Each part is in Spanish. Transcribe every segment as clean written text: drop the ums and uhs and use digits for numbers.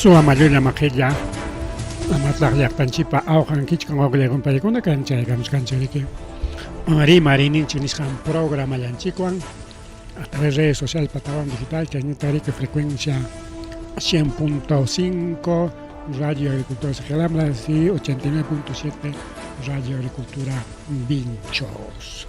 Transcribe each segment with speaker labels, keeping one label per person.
Speaker 1: su amarillo maquilla amatlar yaqtanchipa awqan kichkan wawqiykuna paykuna kanchaykamus kanchariki rimari chinisqan programallancikwan a través de redes sociales patawan digital chañutariki frecuencia 100.5 Radio Agricultura Sajalambla y 89.7 Radio Agricultura Vinchos.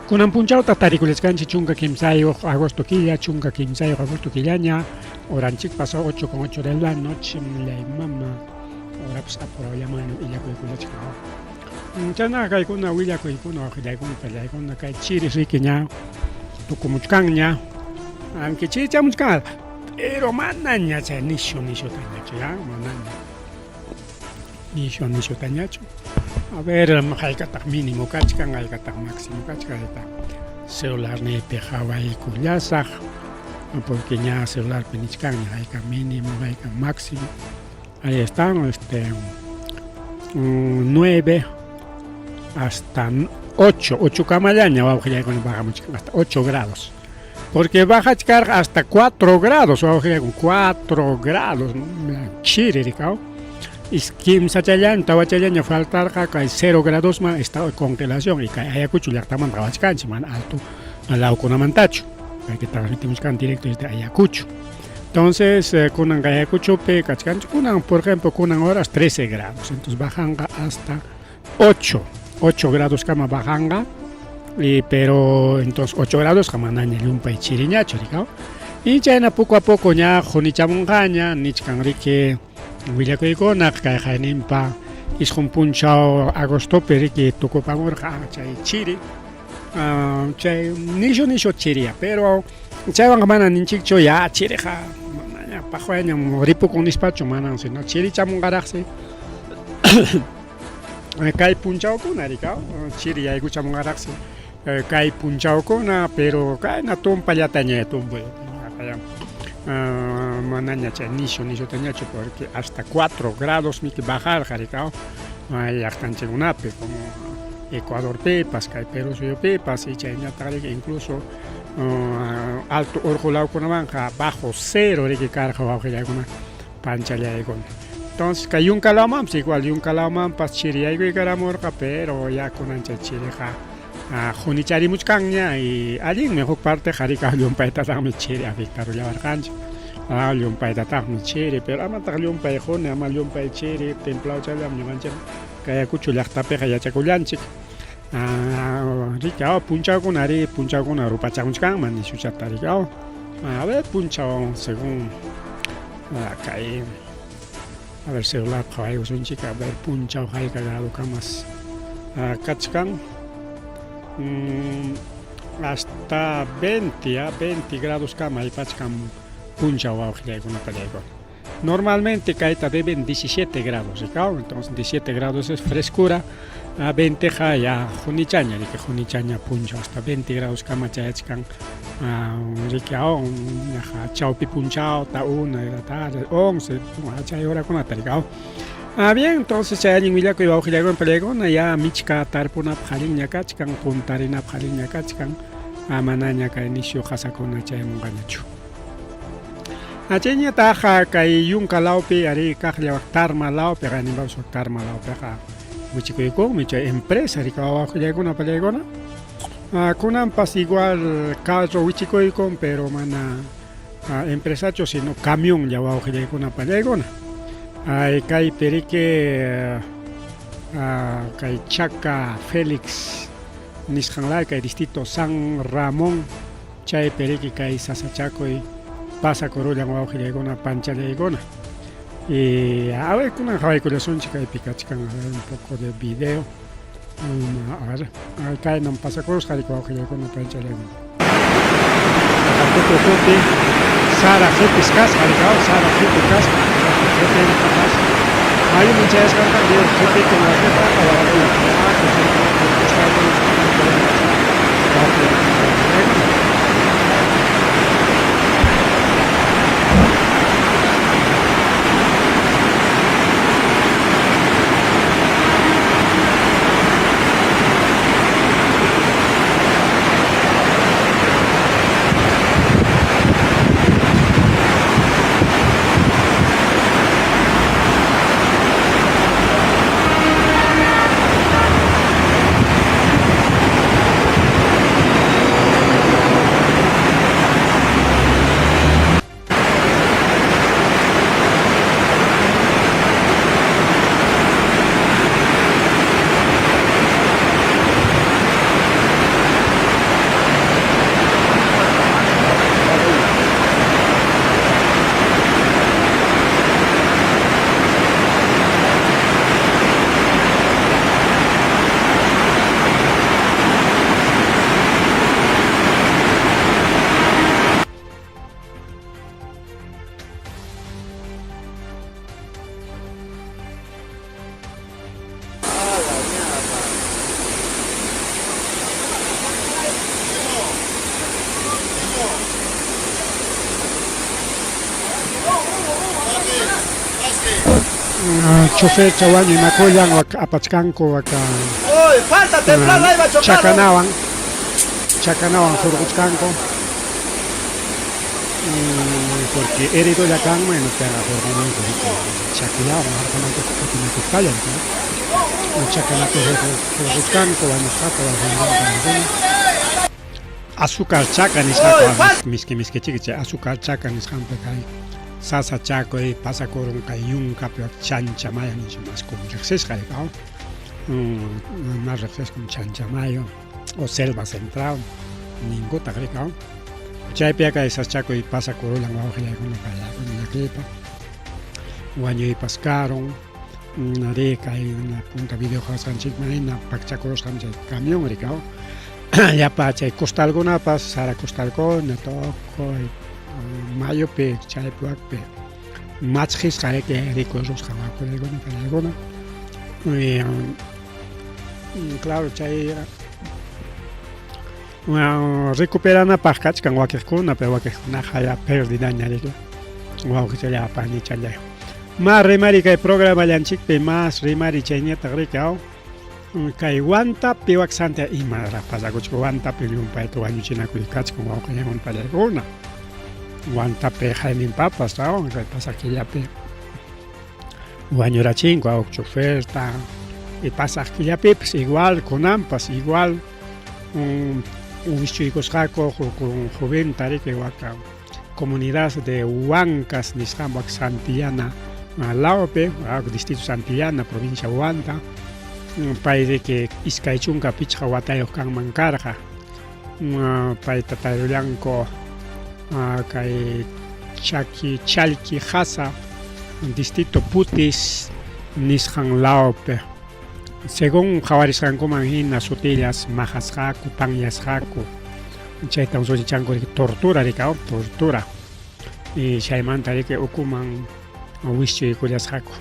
Speaker 1: Kunan punchao tataricules canchi chunga kimsayo agosto quilla, chunga kimsayo agosto quillaña, oranchik pasó 8:08 de la noche, la mamá, ahora pues apurado llamando y ya cuiculachao. Chana kaikuna willa kuikuna hidaikuna pelaikuna kai chiri rikiña, tukumuchkanña, aunque chicha muchkan, pero manaña cha nisho tañacho ya, manaña. Nisho tañacho. A ver, haykatak mínimo kachkan, haykatak máximo kachkan, celular ne pejaba y kullasaj, porque ya celular penichkan, hayka mínimo, hayka máximo. Ahí están, 9 hasta 8 camallaña, vamos a con baja hasta 8 grados. Porque baja hasta 4 grados, vamos a con 4 grados, chiriricao. Y kim sachayan, tawachayan, faltar acá 0 grados más estado de congelación y que Ayacucho ya estaban trabajando man alto al lado con Amantacho, hay que transmitimos can directo desde Ayacucho. Entonces, con Ayacucho, por ejemplo, con horas 13 grados, entonces bajan hasta 8 grados cama bajanga, pero entonces 8 grados cama naña lumpa y chiriñacho, y ya poco a poco ya jonichamungaña, nichkanrique. Willakuykuna kayqaynimpa isqun punchaw agosto periki tukupamurqa chay chiri chay nisho chiria pero chaywan mana ninchikchu ya chiriqa mana pajuaña ripukun nispachu mana sino chiri chamunqaraqsi kay punchawkuna rikaw chiri yaykuchamunqaraqsi kay punchawkuna pero kayna tumpallataña tumpuy manaña chay nisho tañacho porque hasta 4 grados mi que bajar jaricao hay artanchegunape como Ecuador pepas kay Perú suyo pepas y chayña tarde incluso alto orjulao con banja bajo 0 de que carga bajo ya alguna pancha ya con entonces kay un calaman pues igual un calaman pas chiria y garamorca pero ya con ancha chireja junichari muchkanya y allí mejor parte jarika leon paita tammi chiri afectar ya barcancho leon paita tammi chiri pero amata leon pai jone ama leon pai chiri templado chalam ni mancha kaya kuchu llaqta peja ya chakullanchik rikao puncha con rupa chakunchkan man suchata rikao a ver punchao según kay a ver celular kawai usunchik a ver punchao hay cagado camas kachkan hasta 20 grados cama y pachcam puncha o con pelego. Normalmente caeta deben 17 grados, entonces 17 grados es frescura, a 20 ya junichaña, y que junichaña puncha hasta 20 grados cama chayachkan, ricao, chaupi punchao, ta 1 de la tarde, 11, chay hora con ataricao. Bien, entonces ya en Villaco iba a jugar con Pelegón, ya Michka Tarpuna Paliña Kachkan, Puntarina Paliña Kachkan, Amanaña Kainicio Hasakona Chaymungañachu. Achenya Taja Kayunka Laupe, Ari Kajlia Tarma Laupe, Ganibal Tarma Laupe, Wichiko, Micha empresa, Ricao jugar con Pelegona. Kunan pas igual caso Wichiko, pero mana empresario, sino camión ya va a jugar con Pelegona. Kay perique kay Chaca Félix Nishanlay kay distrito San Ramón chay perique kay Sasachaco y pasa corolla una pancha de igona y a ver con una calculación chica y picachican un poco de video a ver kay no pasa coros kay una pancha de igona Sara Fipiscas, Sara Fipiscas, hay muchas cosas que con la chofer chawaño imakullan apachkanku acá
Speaker 2: ¡Uy, falta temprano, ahí va a chocar!
Speaker 1: chakanawan hurquchkanku porque herido ya kan menos que haga hurqamanku chakillawan harqamanku kutinakut kallan chakanaku hurquchkanku wañusqaku azúcar chaka nisqaku miski chikichi azúcar chaka nisqanpi kay sasa chakoy pasakurun kay yunkapi chanchamayo nishumas como riqsisqa rikaw na riqsisqa como chanchamayo o selva central ninguta rikaw chaypi kay sas chakoy pasakurulan wawqillaykuna pallaykuna llakipa wañuypas karon rika na punta video qasqanchikmanhina pakchakurusqanchik camión rikaw llapa chay costalkunapas sara costalkuna tukuy mayopi chaypiwanpi machqisqa rikurusqa wawqillaykuna pallaykuna claro chay recuperanapaq kachkan wakiqkuna pero wakiqkunaqa ya perdidaña riki wawqichallapa nichallay mas rimari kay programallanchikpi mas rimari chayñataq rikaw kay wantapi waqsanta imaraq pasakuchku wantapi llumpayta wañuchinakuy kachkan wawqillaykuna pallaykuna wantapi hayminpapas kay pasaq wañurachinku awq choferta y pasaq killapipas igual kunanpas igual wischuykusqaku juventa riki waka comunidad de Huancas nisqan wak Santillana laopi distrito Santillana provincia Huanta pay riki iskay chunka pichqa watayuq kanman karqa payta tarullanku kay Chalki Hasa distrito Putis nisqan laopi según qawarisqankuman hina sutillas majasqaku panllasqaku chayta usuchichanku riki tortura rikaw tortura y chaymanta riki ukuman wischuykullasqaku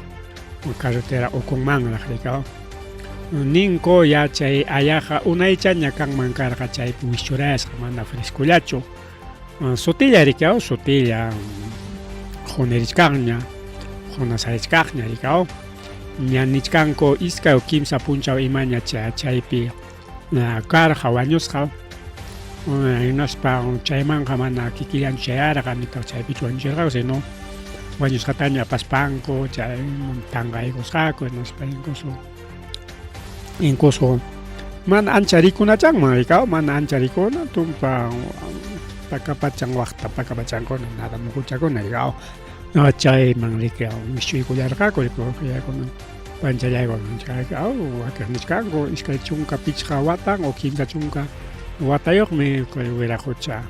Speaker 1: carretera ukunmanraq rikaw ninku ya chay ayaqa unaychaña kanman karqa chaypi wischurayasqa mana freskullachu sutilla rikaw sutilla qunirichkaqña qunasarichkaqña rikaw ña nichkanku iskay o kimsa punchaw imaña chaypi karqa wañusqa hinaspa chaymanqa mana kikillanchu chayarqa nitaq chaypichu wañuchirqaku sino wañusqataña apaspanku chay tanqaykusqaku hinaspa incluso mana ancha rikunachanman rikaw mana ancha rikuna tumpa pakapachan waqta pakapachanku nada mukuchakuna rikaw chayman riki wischuykullarqaku rikuqllaykuna panchallaykuna chayqa wakiq nichkanku iskay chunka pichqa watan o kimsa chunka watayuqmi wiraqucha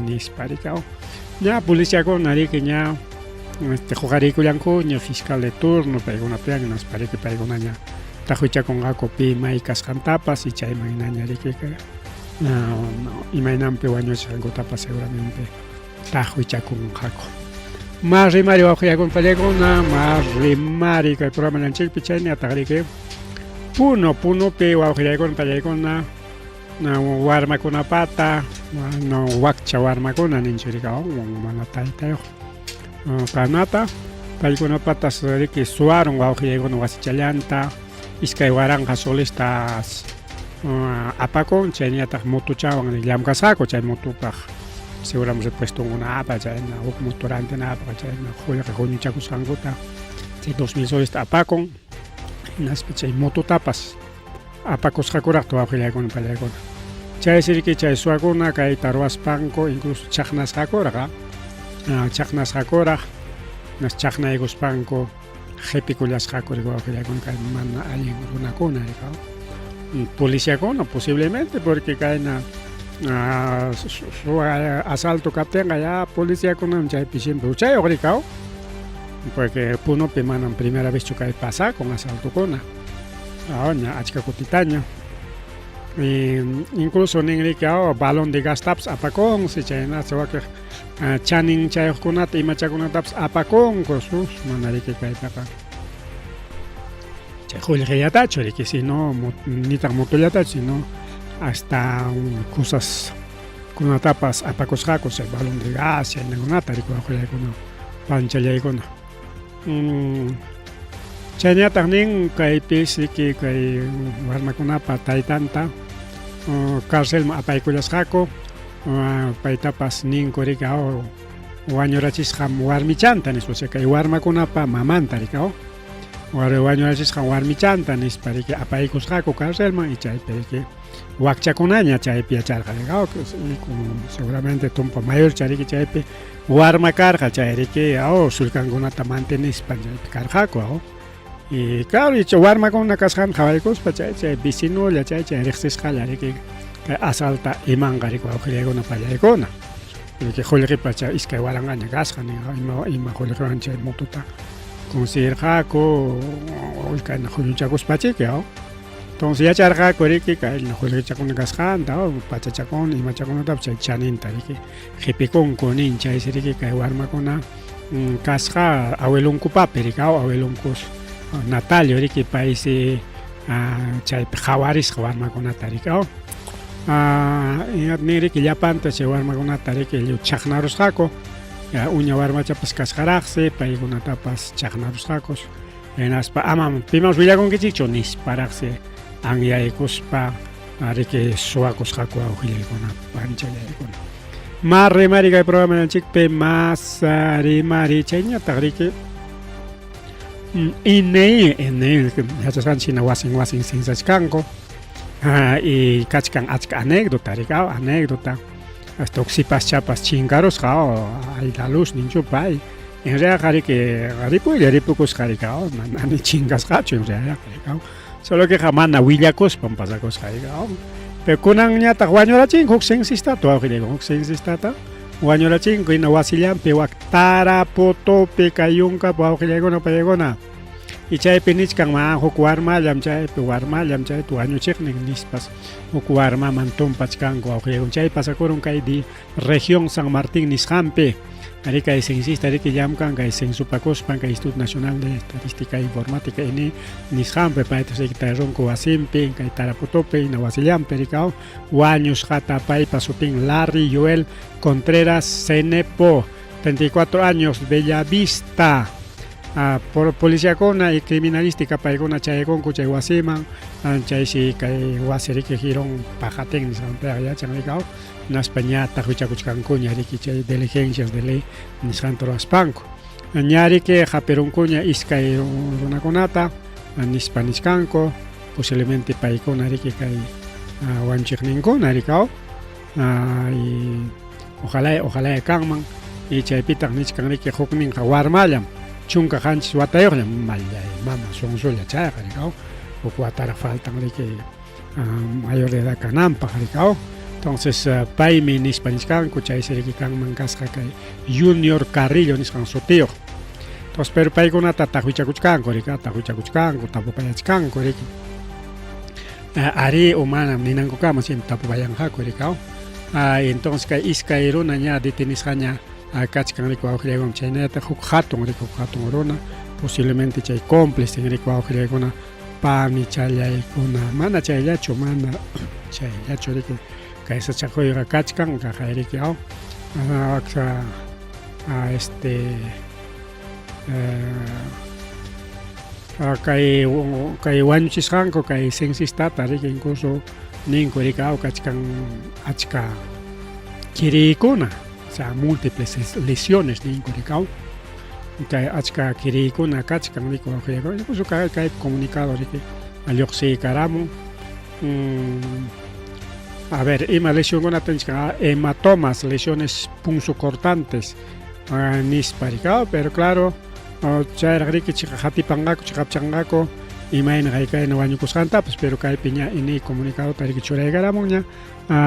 Speaker 1: nispa rikaw ña policiakuna riki ña huqarikullanku ña fiscal de turno paykunapiwan nispa riki paykuna ña tajuichakunqaku pi may kasqantapas y chayman hinaña riki imaynanpi wañuchisqankutapas seguramente tajuichakunqaku mas rimari wawqillaykuna pallaykuna mas rimari kay programallanchikpi chayñataq riki punupi wawqillaykuna pallaykuna warmakunapata wakcha warmakuna ninchik rikaw mana taytayuq kanata paykunapatas riki suwarun wawqillaykuna wasichallanta iskay waranqa solistas apakun chayñataq motochawan llamkasqaku chay motopaq seguramente repuestunkunapa chayna huk motorantinapa chayna qullqi huñuchakusqankuta chay 2000 solista apakun hinaspa chay mototapas apakusqakuraqta wawqillaykuna pallaykuna chaysi riki chay suwakuna kayta ruwaspanku incluso chaqnasqakurqa chaqnasqakuraq nas chaqnaykuspanku qhipikullasqaku riki wawqillaykuna kay mana allin runakuna rikaw policiakuna posiblemente porque kayna asalto kaptinqa ya policiakuna chaypi siempre uchayuq rikaw porque punupi manam primera vez kay pasa con asaltokuna ña achka kutitaña incluso nin riki balón de gastapas apakunsi chayna wakiq chanin chayuqkunata imachakunatapas apakunku mana riki kaytaqa chay qullqillatachu riki sino nitaq motollatachu sino hasta cosas kunatapas apakusqaku chay balón de gas chaynakunata riki wawqillaykuna panchallaykuna Chañataq nin kaypis iki kay warmakunapa taytanta cárcelman apaykullasqaku paytapas ninku rika wañurachisqam warmichanta nispa kay warmakunapa mamanta rika wañurachisqam warmichanta nispa riki apaykusqaku cárcelman y chaypi riki wakchakunaña chaypi yacharqa rika seguramente tumpa mayor chariki chaypi warma karqa chay riki sulkankunata mantenispa chaypi karqaku y claro, y warmakuna kasqan qhawaykuspa chay vecinulla chay riqsisqalla riki kay asalta imanqa riki wawqiykuna pallaykuna riki qullqipa chay iskay waranqaña kasqa ima qullqiwan chay motuta conseguirqaku kayna qulluchakuspachiki entonces yacharqaku riki kayna qullqichakuna kasqanta pachachakuna imachakunatapas chay chaninta riki qhipikunku nin chaysi riki kay warmakuna kasqa awilunkupapi riki awilunkus Natalio riki paisi chaypi qhawarisqa warmakunata riki niriki llapanta chay warmakunata riki chaqnarusqaku uña warmachapas kasqaraqsi paykunatapas chaqnarusqakus hinaspa ama pimas willakunkichikchu nisparaqsi anyaykuspa riki suwakusqaku awqillaykunapa anchallaykuna mas rimari kay programanchikpi mas rimari chayñataq riki iney yachasqanchikna wasin sensachkanku y kachkan achka anécdota rika anécdota hasta uksipas chapas chinkarusqa hay la luz ninchupay en realidad riki ripukusqa rika mana chingasqachu en realidad rika solo que mana willakuspan pasakusqa rika pero kunanñataq wañurachinku huk sensistata wawqillayku huk sensistata wañurachinku hina wasillanpi Taraputupi kay yunkapi wawqillaykuna pallaykuna y chaypi nichkanman huk warmallam chaypi wañuchiqnin nispas huk warmaman tumpachkanku wawqillaykuna chay pasakurun kay región San Martín nisqanpi ari kay censista riki llamkan kay censupakuspan kay Instituto Nacional de Estadística e Informática ini nisqanpi paytas riki tarirunku wasinpi kay Taraputupi hina wasillanpi rika wañusqata paypa sutin Larry Joel Contreras Cenepo 34 años Bellavista por policíakuna y criminalística paykuna chaykunku chay wasiman chaysi kay wasi riki giron pajaten nisqanpiqa yachan rika naspa ñataq wichakuchkankuña riki chay diligencias de ley nisqanta ruwaspanku ña riki hapirunkuña iskay runakunata nispa niskanku posiblemente paykuna riki kay wanchiqninkuna rika y ojalá kanman y chaypitaq nichkan riki hukninqa warmallam chunka qanchis watayuqllam mallay mama sonsulla chayqa rika huk wataraq faltan riki mayor de edad kananpaq rika entonces paymi nispa niskanku chaysi riki kanman kasqa kay Junior Carrillo nisqan sutiyuq entonces pero paykunata taqwichakuchkanku rika tapupayachkanku riki ari umanam ninankukaman siempre tapupayanqaku rika entonces kay iskay runa ña detinisqaña kachkan riki wawqillaykuna chaynata huk hatun runa posiblemente chay cómplice riki wawqillaykuna pani challaykuna mana chayllachu riki kay sachakuyqa kachkanqa kay riki kay wañuchisqanku kay censistata riki incluso ninku rika kachkan achka kiriykuna o sea múltiples lesiones ninku rika kay achka kiriykuna kachkan riki wawqillaykuna incluso kay comunicado riki lluqsiykaramun a ver ima lesionkunata nisqa hematomas lesiones punzocortantes nispa rika pero claro chayraq riki hatipanqaku chiqapchanqaku imayna kayna wañukusqantapas pero kaypi ña ini comunicadota riki churaykaramun ña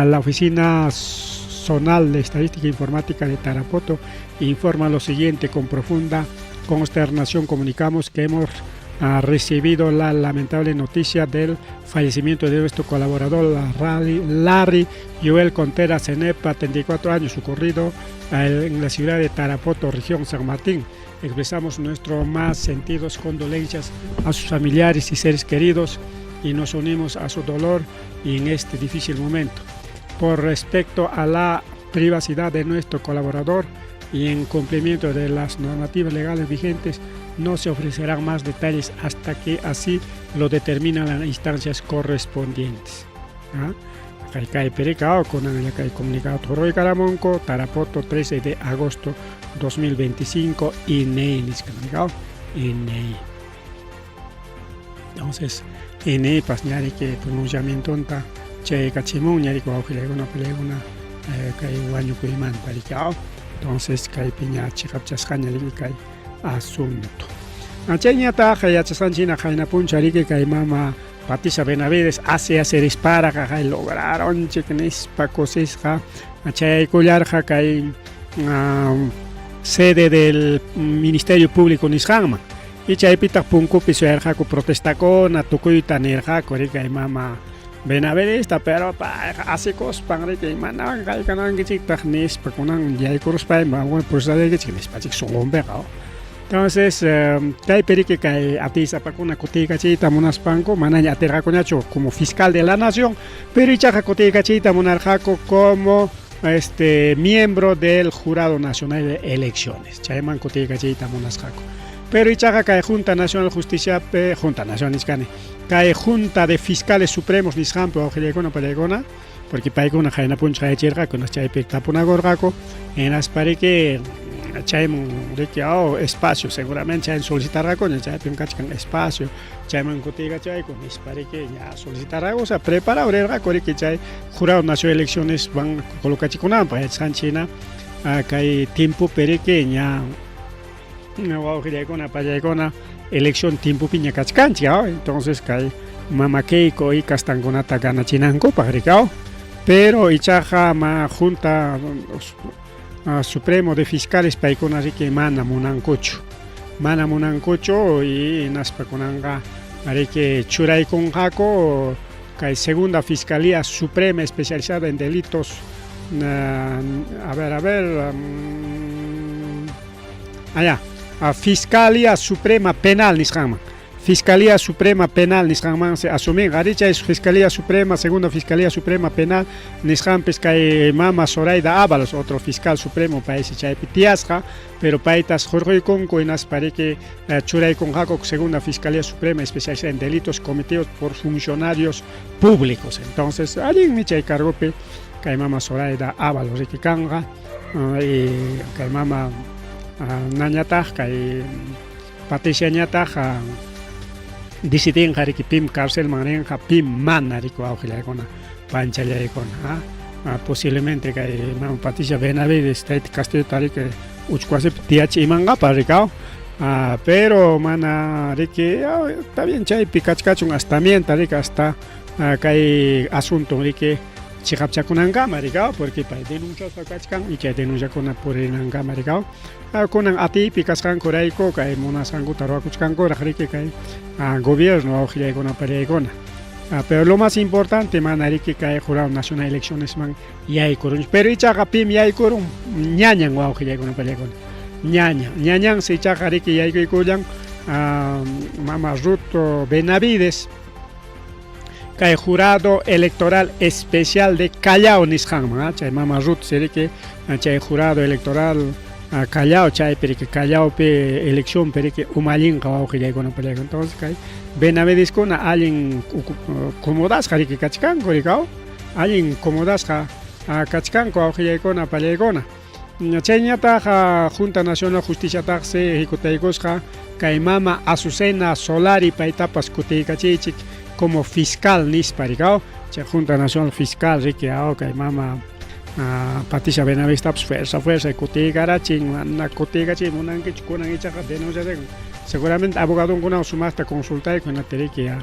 Speaker 1: la oficina zonal de estadística informática de Tarapoto informa lo siguiente: con profunda consternación comunicamos que hemos recibido la lamentable noticia del fallecimiento de nuestro colaborador Larry Joel Contreras Cenepa, 34 años, ocurrido en la ciudad de Tarapoto, región San Martín. Expresamos nuestros más sentidos condolencias a sus familiares y seres queridos y nos unimos a su dolor y en este difícil momento. Por respecto a la privacidad de nuestro colaborador y en cumplimiento de las normativas legales vigentes, no se ofrecerán más detalles hasta que así lo determinan las instancias correspondientes. Kai Perecao con el comunicado Toro y Caramonco, Tarapoto, 13 de agosto 2025, INEI. Entonces, INEI pasñari que pronunciamiento anta che cachimón ñari ko una peleguna kai guaño kuiman paricao. Entonces, kai piña chikapchascañari kai asunto. Acheñata hayachasanchina jaina punchari que kai mama Patricia Benavides hace dispara que lograron chicnes pacosisja achay collarja que sede del Ministerio Público Nisjama y chay pita punco pisoerja ku protesta con atukuita nerja korika mama Benavides pero hace cos pangre que manan kai kanan que chik nis pakunan yai kuruspai ma bueno pues de que chiknes pachik songombe kao. Entonces, kai perique kai atisa pakuna kotika chita monaspanco mananya aterracoñacho como fiscal de la nación, pero ichaja kotika chita monarjaco como miembro del Jurado Nacional de Elecciones. Chayman kotika chita monasjaco. Pero ichaja kai Junta Nacional de Justicia Junta Nacional Niscane. Kai Junta de Fiscales Supremos Nisjampo Augelegona Palegona, porque paigona jaina puncha de chirga con las chaype tapuna gorgaco en las parique Chayman requiao espacio, seguramente chayan solicitará con el chayman cachcan espacio, chayman cotiga chay con espare que ya solicitará, o sea, prepara ahora que chay Jurado Nacional de Elecciones van a colocar chiconan para Sanchina, que hay tiempo pequeña, no va a elección tiempo piña cachcancha, entonces que hay mamakeiko y castangonata gana chinanco para recao, pero ichaja ma junta Supremo de Fiscales Paiconari que mana monancocho y naspa conanga que churay con jaco que segunda Fiscalía Suprema especializada en delitos Fiscalía Suprema Penal nisjama Fiscalía Suprema Penal nisjama se asume garicha es Fiscalía Suprema segunda Fiscalía Suprema Penal nisjam pescay mama Zoraida Ábalos otro fiscal supremo país chay pitiasja pero paitas Jorge Conco y nas pare que churay con jaco segunda Fiscalía Suprema especializada en delitos cometidos por funcionarios públicos. Entonces alguien me chay cargope kay mama Zoraida Ábalos y que canga y kay mama nañataj kay Patricia ñataja Disiden hari que pim cárcel maneja pim manarico aujela con panchalla con posiblemente que Patricia Benavides está castillo tal que uchcuase tiach y manga para pero mana que está bien chay picachcachun hasta también tal que hasta que hay asunto que chikapchakunanga maricao porque para denuncias pacachkan y que denuncia con por enanga maricao con atipicas kan koraiko kai monasangu tarakuchkan korajri que kai gobierno aujile con aparegona pero lo más importante manari que kai Jurado Nacional de Elecciones man yai korun pero ichaga pim yai korun ñañan aujile con aparegona ñañan se ichaga que yai koyan mama Ruto Benavides Kai Jurado Electoral Especial de Callao Nisjama, chay mama Ruth sería que chay Jurado Electoral Callao, chay pero que Callao pe elección pero que umalin kawao que ya con pelea entonces kai Benavides con alguien comodas jari que cachcan korikao alguien comodas ja cachcan kawao que ya con pelea con Chayñata Junta Nacional de Justicia taxe ejecutaigos kai mama Azucena Solari paitapas kuteicachichik como fiscal nisparicao, Junta Nacional Fiscal riqueao que mama Patricia Benavides fuerza y cotiga ching na cotiga ching unan que chukunan y chaja denuncia seguramente abogado con sumasta consulta y con la teriquia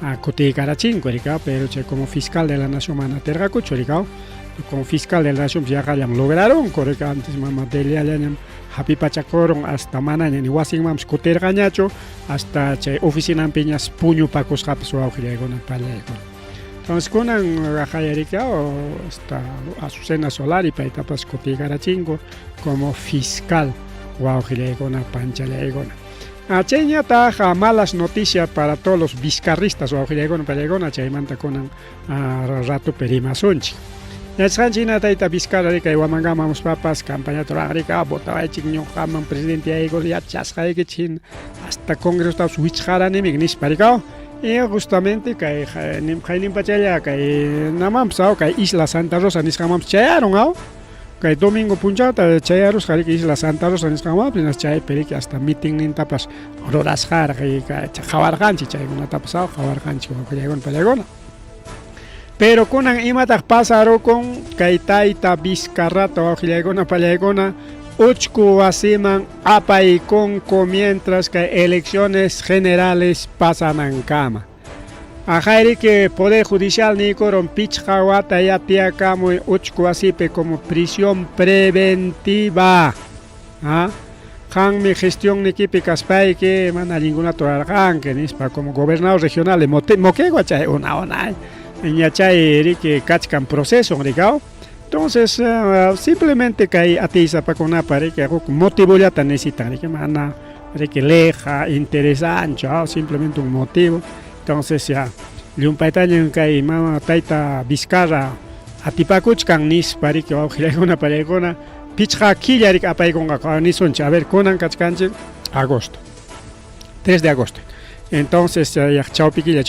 Speaker 1: a cotiga ching pero como fiscal de la nación manaterga cuchuricao como fiscal de la nación ya hayan lograron correcto antes mama delia hayan happy pachacoron hasta manana ni wasingmam scoter gañacho hasta che oficina en piñas puño pacos rapos o aujile con palego entonces con rajayarica o hasta Azucena Solari para etapas cotigara chingo como fiscal o aujile con panchale con Acheña taja malas noticias para todos los vizcarristas o aujile con palegona chaimanta con rato perimasonchi Yachkanchina tayta Vizcarra kay Huamangamamus papas campaña toragrica botaba chiño jaman presidente ahí yachasqa chin hasta congreso ta switchara nimig nisparicao y justamente kay nim pachaya kay namamsao kay Isla Santa Rosa nisqamam chayaron au kay domingo punchata chayaros kay Isla Santa Rosa nisqamam prinas chay periki hasta meeting nintapas horas jar kay jawarganchi chay una tapasao jawarganchi con pelegon. Pero kunan imataq pasaro con kaytayta Vizcarrata wawqillaykuna pallaykuna uchku wasiman apaykunku mientras que elecciones generales pasanankama. Ajayri que Poder Judicial nikuron pichqa wata yatiakamuy uchku wasipi como prisión preventiva. Hanmi gestión nikipi kaspayki mana ninguna torarqanki nispa como gobernador regional de Moquegua chay una. Ñachay que cachcan proceso rigao. Entonces simplemente que atiza para con apare que motivo ya tan necesitan que mana que leja interesante simplemente un motivo. Entonces ya un paitaño que mama taita Vizcarra atipakuchkan nis para que una paregona pichha killarik apaigonga nisoncha a ver conan cachcanche agosto 3 de agosto. Entonces ya chao piquilla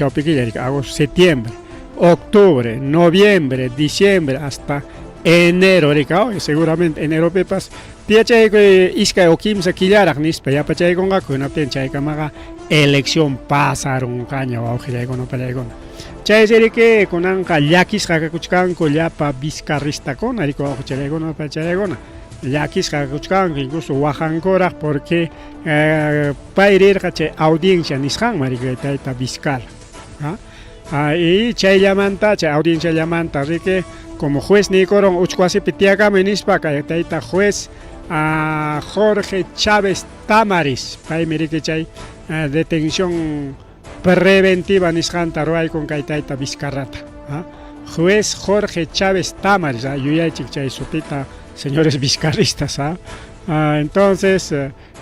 Speaker 1: agosto septiembre octubre, noviembre, diciembre hasta enero, seguramente enero pepas. Tiachay que iska o kimsa killarak nispa ya pachay konga kuna penchay kamaga elección pasaron caña o ojilay kono palay kono. Chay seri que konan kayakis kakakuchkan ko ya pa Vizcarrista kon ariko ojilay kono pachay kono. Yakis kakakuchkan incluso wajankorak porque pairir kache audiencia niskan mariko taita Vizcarra. Y chay llamanta, chay audiencia llamanta, que como juez Nicoron Uchcuasi Pitiaga Menispa, Kayataita juez Jorge Chávez Tamaris, Paimerique chay detención preventiva Nisjanta Roay con Kaytaita Vizcarrata. Juez Jorge Chávez Tamaris, Yuyachik chay sopita, señores vizcarristas. Entonces,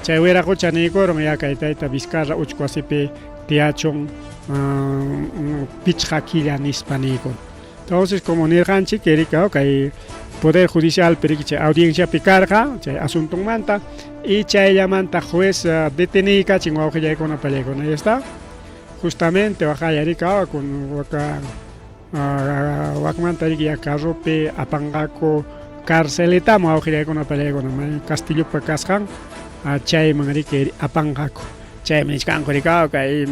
Speaker 1: chay hubiera cocha Nicoron, ya Kaytaita Vizcarra Uchcuasi Tiachon. Pichakilla nispanico. Entonces, como Nirganchi, que hay Poder Judicial, audiencia picarga, asunto manta, y chay manta juez detenica, chingua ya con apelego, ahí está. Justamente, baja ya con Wakmanta ya carrope, apangaco, carceleta, ya con apelego, Castillo Pacascan, chay manrique apangaco, chay meniscanco, que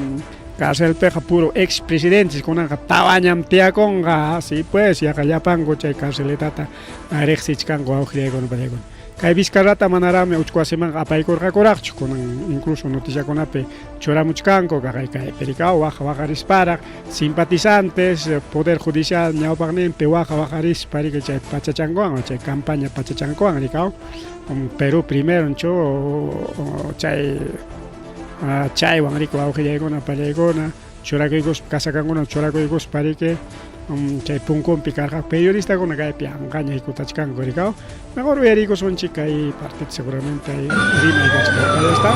Speaker 1: cárcel peja puro expresidentes con una tabañam tia conga así pues ya callapango chay carceletata arexich cango aujire con pelegon kai Vizcarrata manarame uchcuaseman apay corracorach con incluso noticia con ape choramuchcanco kai pericao baja dispara simpatizantes Poder Judicial ñawpagnen pe baja dispari que chay pachachangoan chay campaña pachachangoan ricao Perú primero chay chay wangriko aujillegona palegona chorakoigos kasakangona chorakoigos parike chay punkon picarja periodista con acá piangaña y kutachkan goricao mejor verico son chica y parte seguramente ahí rima y cachacán está.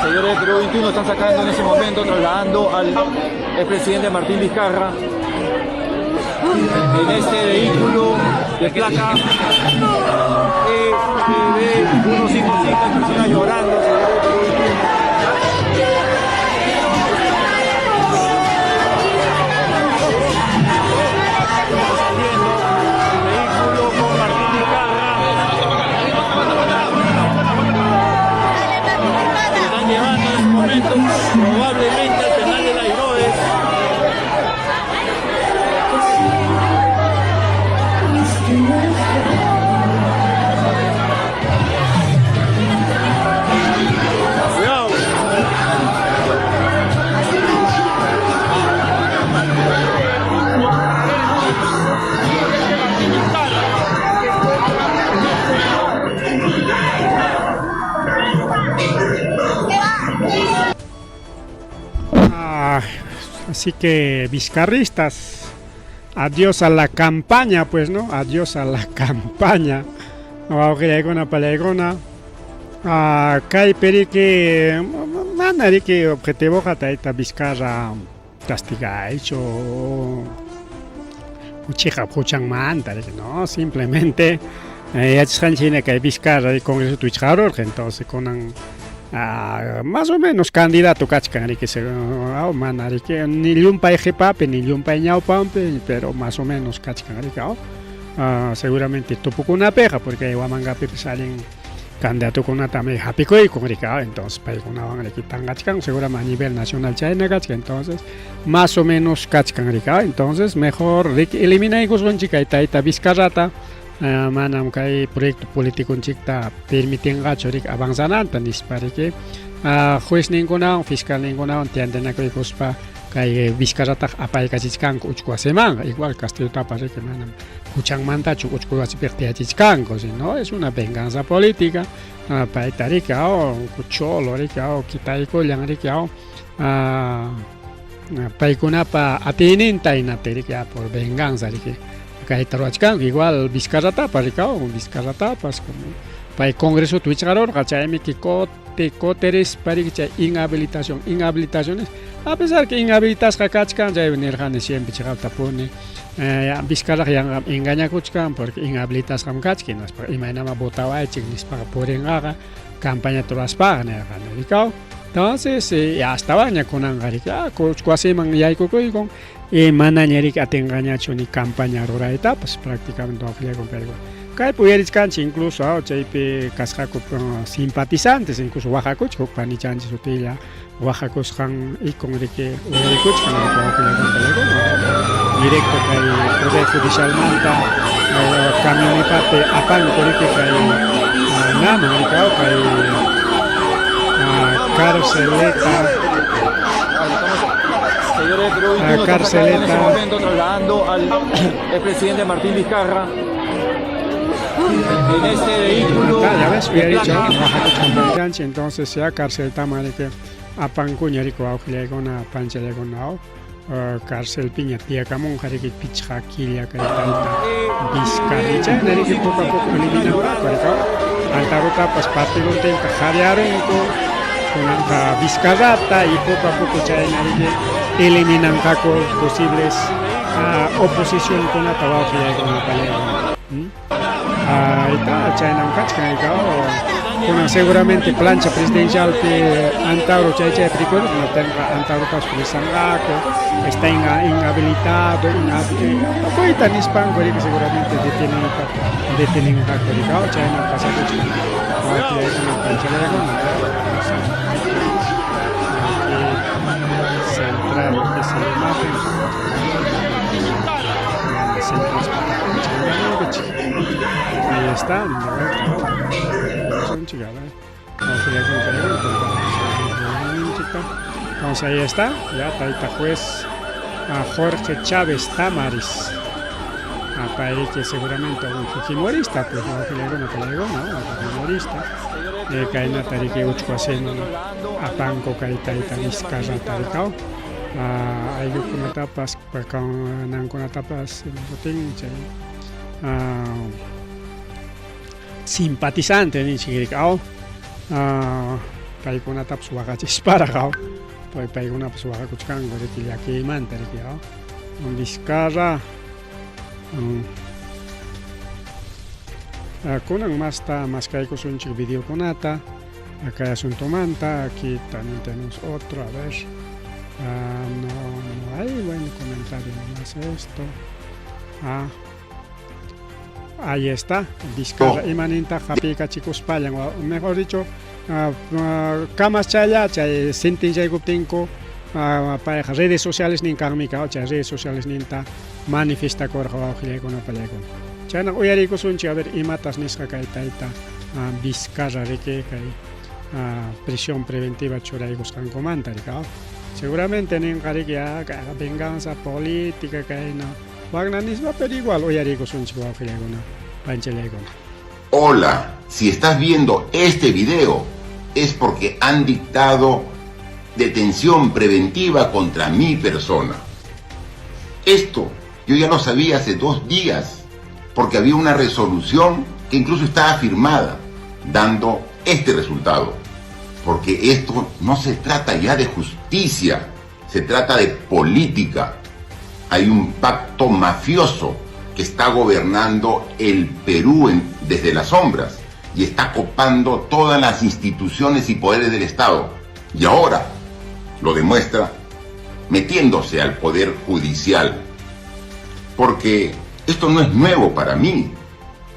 Speaker 3: Señores de Perú 21 están sacando en ese momento, trasladando al expresidente Martín Vizcarra en este vehículo de placa EPB 155, persona llorando, señores de Perú 21. Probablemente al penal de la Herodes. Cuidado.
Speaker 1: Así que vizcarristas, adiós a la campaña, pues no, adiós a la campaña. wawqillaykuna pallaykuna kay periki manariki objetivoqa tayta Vizcarra castigaychu chiqa puchanmanta no simplemente yachasqanchina kay Vizcarra y Congreso tuichqarurqa entonces kunan más o menos candidato kachkan riki mana riki ni llumpay qipapi ni llumpay ñawpampi pero más o menos kachkan riki seguramente tupukunapiqa porque Huamangapi salen candidatukunata hapikuykun riki entonces paykunawan riki tanqachkan seguramente a nivel nacional chayna kachkan entonces más o menos kachkan riki entonces mejor riki eliminaykusqanchik kay tayta Vizcarrata manam kay proyecto politikunchikta permitinqachu riki avanzananta nispa riki juez ninkunawan fiscal ninkunawan tiyantinakuykuspa kay Vizcarrata apaykachishkanku uchku wasimanqa igual Castillotapas riki manam huchanmantachu uchku wasipiqa tiyachishkanku sino es una venganza política payta riki cholo riki kitaykullan riki paykunapa atininta hinata riki por venganza riki kayta ruwachkanku igual Vizcarratapas riki Vizcarratapas como pay Congreso tuichqarurqa chaymi coterispa riki chay inhabilitaciones a pesar que inhabilitasqa kachkan chay nirqani siempre chiqaptapuni Vizcarraqa yanqa engañakuchkan porque inhabilitasqam kachki nispa imaynama votawaychik nispaqa purinqaqa campaña turaspaqa nirqani rikaw entonces astawanña kunanqa riki uchku wasiman yaykukuykun y manaña riki atinqañachu ni campaña ruraytapas prácticamente wawqillaykun kayku kaypi uyarishkanchik incluso chaypi kasqaku simpatizantes incluso wajakuchik huk panichanchik sutilla wajakusqan ikun riki uyarikuchkan wawqillaykun kayku directo kay poder judicialmanta camionetapi apanku riki kay naman riki kay carceleta
Speaker 3: Señores, pero hoy estamos acá en este momento trasladando al expresidente Martín Vizcarra en este vehículo.
Speaker 1: Ya ves, hubiera dicho Oaxaca entonces ya cárcel tamari que apankuña rico wawqillaykuna panchallaykuna cárcel piña tiakamun hariki pichqa killa kay tayta Vizcarra chayna riki poco a poco eliminanqaku riki Antarotapas partidotinta jariyarunku kunanqa Vizcarrata y poco a poco chayna riki eliminanqaku posibles oposicionkunata wawqillaykuna pallaykuna chaynam kachkan riki kunan seguramente plancha presidencial que Antauro chay recuerdo no tenga Antauro presangaco está inhabilitado coita nispango riki seguramente detienen jaco riki chayna pasako chayna panchalego central que se imagen ahí está entonces ahí está ya taita juez Jorge Chávez Tamaris que seguramente un fujimorista pues no fujimorista kaina tariki uchkuaseno apanko kay tayta Vizcarra tarikao ayukunatapas nankunatapas botin chay simpatizante ninchik rikao paykunatapas waqachisparaqaw paykunapas waqakuchkanku riki llakiymanta rikao Vizcarra kunan más kaykusunchik videokunata acá asuntomanta aquí también tenemos otro a ver no hay buen comentario más esto ahí está Vizcarra imaninta japika chicos payan mejor dicho camas chaya chay sintin chay guptinko para redes sociales nin karmika chay redes sociales ninta manifesta korja wawqillaykuna pallaykuna chayna uyarikusunchik a ver imatas nisqa kay tayta Vizcarra riki kay prisión preventiva churaykusqankumanta riki seguramente ninqa riki venganza política kayna waqna nisqa pero igual uyarikusunchik wawqillaykuna panchallaykuna.
Speaker 4: Hola, si estás viendo este video es porque han dictado detención preventiva contra mi persona. Esto yo ya lo sabía hace 2 días porque había una resolución que incluso está firmada, dando este resultado. Porque esto no se trata ya de justicia, se trata de política. Hay un pacto mafioso que está gobernando el Perú desde las sombras y está copando todas las instituciones y poderes del Estado. Y ahora lo demuestra metiéndose al Poder Judicial. Porque esto no es nuevo para mí.